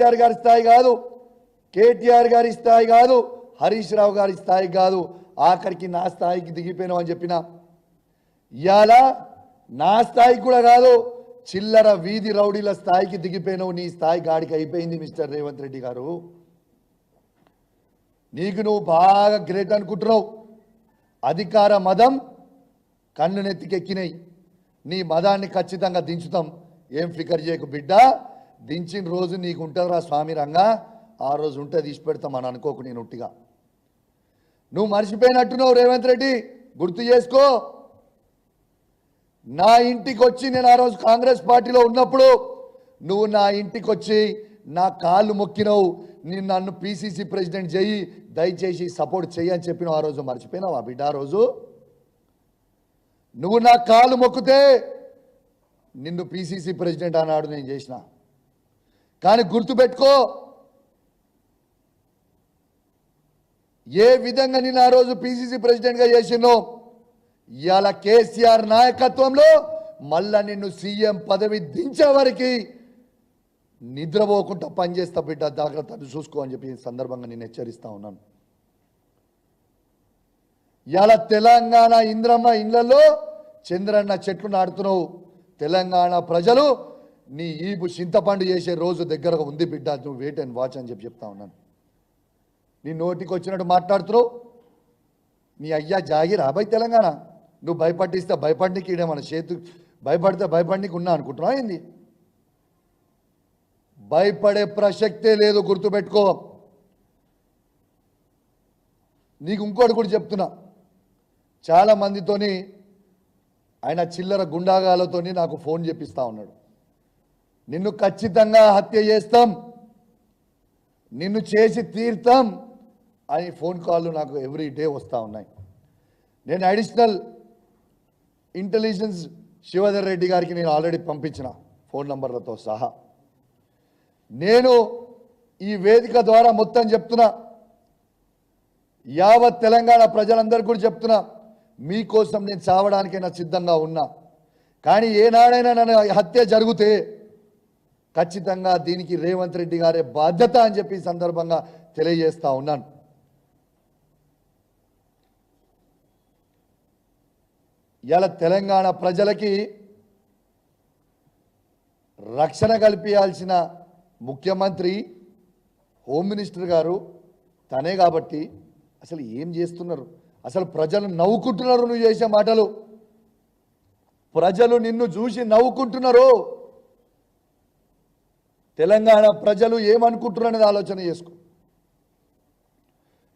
కేసీఆర్ గారి స్థాయి కాదు, కేటీఆర్ గారి స్థాయి కాదు, హరీష్ రావు గారి స్థాయి కాదు, ఆఖరికి నా స్థాయికి దిగిపోయినావు అని చెప్పిన. ఇవాళ నా స్థాయికి కూడా కాదు, చిల్లర వీధి రౌడీల స్థాయికి దిగిపోయినావు. నీ స్థాయి గాడికి అయిపోయింది మిస్టర్ రేవంత్ రెడ్డి గారు. నీకు నువ్వు బాగా గ్రేట్ అనుకుంటున్నావు. అధికార మదం కన్ను నెత్తికెక్కినాయి. నీ మదాన్ని ఖచ్చితంగా దించుతాం, ఏం ఫికర్ చేయకు బిడ్డ. దించిన రోజు నీకు ఉంటుందిరా స్వామి రంగా, ఆ రోజు ఉంటే తీసి పెడతాం అని అనుకోకు. నేను ఉట్టిగా నువ్వు మర్చిపోయినట్టున్నావు రేవంత్ రెడ్డి, గుర్తు చేసుకో. నా ఇంటికి వచ్చి నేను ఆ రోజు కాంగ్రెస్ పార్టీలో ఉన్నప్పుడు నువ్వు నా ఇంటికి వచ్చి నా కాళ్ళు మొక్కినవు. నేను నన్ను పిసిసి ప్రెసిడెంట్ చెయ్యి, దయచేసి సపోర్ట్ చెయ్యి అని చెప్పినావు. ఆ రోజు మర్చిపోయినావు ఆ బిడ్డ. ఆ రోజు నువ్వు నా కాళ్ళు మొక్కితే నిన్ను పిసిసి ప్రెసిడెంట్ అన్నాడు, నేను చేసిన. కానీ గుర్తుపెట్టుకో, ఏ విధంగా నేను ఆ రోజు పిసిసి ప్రెసిడెంట్గా చేసినో ఇవాళ కేసీఆర్ నాయకత్వంలో మళ్ళా నిన్ను సీఎం పదవి దించే వరకు నిద్రపోకుండా పనిచేస్తా బిడ్డ, జాగ్రత్తలు చూసుకో అని చెప్పి సందర్భంగా నేను హెచ్చరిస్తా ఉన్నాను. ఇవాళ తెలంగాణ ఇంద్రమ్మ ఇళ్లలో చంద్రన్న చెట్లు నాడుతున్నావు. తెలంగాణ ప్రజలు నీ ఈపు చింతపండు చేసే రోజు దగ్గరగా ఉంది బిడ్డ, నువ్వు వెయిట్ అండ్ వాచ్ అని చెప్పి చెప్తా ఉన్నాను. నీ నోటికి వచ్చినట్టు మాట్లాడుతున్నావు. నీ అయ్యా జాగిరా భయ్ తెలంగాణ. నువ్వు భయపట్టిస్తే భయపడికి మన చేతు, భయపడితే భయపడికి ఉన్నా అనుకుంటున్నావు ఏంది? భయపడే ప్రసక్తే లేదు, గుర్తుపెట్టుకో. నీకు ఇంకోటి కూడా చెప్తున్నా, చాలా మందితోని ఆయన చిల్లర గుండాగాలతోని నాకు ఫోన్ చేపిస్తా ఉన్నాడు. నిన్ను ఖచ్చితంగా హత్య చేస్తాం, నిన్ను చేసి తీర్తాం అని ఫోన్ కాళ్ళు నాకు ఎవ్రీ డే వస్తూ ఉన్నాయి. నేను అడిషనల్ ఇంటెలిజెన్స్ శివధర్ రెడ్డి గారికి నేను ఆల్రెడీ పంపించిన ఫోన్ నంబర్లతో సహా. నేను ఈ వేదిక ద్వారా మొత్తం చెప్తున్నా, యావత్ తెలంగాణ ప్రజలందరికీ కూడా చెప్తున్నా, మీకోసం నేను చావడానికైనా సిద్ధంగా ఉన్నా. కానీ ఏనాడైనా నన్ను హత్య జరిగితే ఖచ్చితంగా దీనికి రేవంత్ రెడ్డి గారే బాధ్యత అని చెప్పి ఈ సందర్భంగా తెలియజేస్తా ఉన్నాను. ఇలా తెలంగాణ ప్రజలకి రక్షణ కల్పించాల్సిన ముఖ్యమంత్రి, హోమ్ మినిస్టర్ గారు తనే కాబట్టి అసలు ఏం చేస్తున్నారు? అసలు ప్రజలు నవ్వుకుంటున్నారు నువ్వు చేసే మాటలు. ప్రజలు నిన్ను చూసి నవ్వుకుంటున్నారు. తెలంగాణ ప్రజలు ఏమనుకుంటున్నారు అనేది ఆలోచన చేసుకో.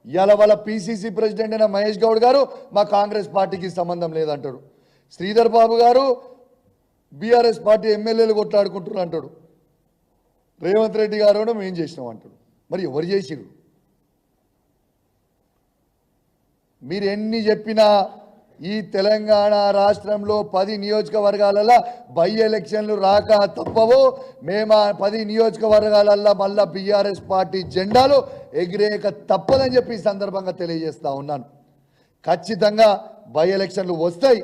ఇవాళ వాళ్ళ పిసిసి ప్రెసిడెంట్ అయిన మహేష్ గౌడ్ గారు మా కాంగ్రెస్ పార్టీకి సంబంధం లేదంటాడు. శ్రీధర్ బాబు గారు బీఆర్ఎస్ పార్టీ ఎమ్మెల్యేలు కొట్లాడుకుంటున్నారు అంటాడు. రేవంత్ రెడ్డి గారు మేము చేసినాం అంటాడు. మరి ఎవరు చేసిరు? మీరు ఎన్ని చెప్పినా ఈ తెలంగాణ రాష్ట్రంలో 10 నియోజకవర్గాలలో బై ఎలక్షన్లు రాక తప్పవు. మేము 10 నియోజకవర్గాలలో మళ్ళా బీఆర్ఎస్ పార్టీ జెండాలు ఎగిరేక తప్పదని చెప్పి ఈ సందర్భంగా తెలియజేస్తా ఉన్నాను. ఖచ్చితంగా బై ఎలక్షన్లు వస్తాయి.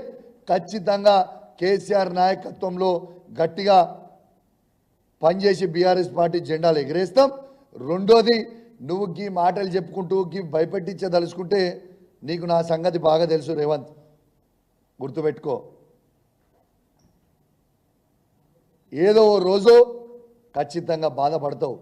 ఖచ్చితంగా కేసీఆర్ నాయకత్వంలో గట్టిగా పనిచేసి బీఆర్ఎస్ పార్టీ జెండాలు ఎగిరేస్తాం. రెండోది, నువ్వు గీ మాటలు చెప్పుకుంటూ గీ భయపెట్టించదలుచుకుంటే నీకు నా సంగతి బాగా తెలుసు రేవంత్, గుర్తుపెట్టుకో. ఏదో రోజు ఖచ్చితంగా బాధపడతావు.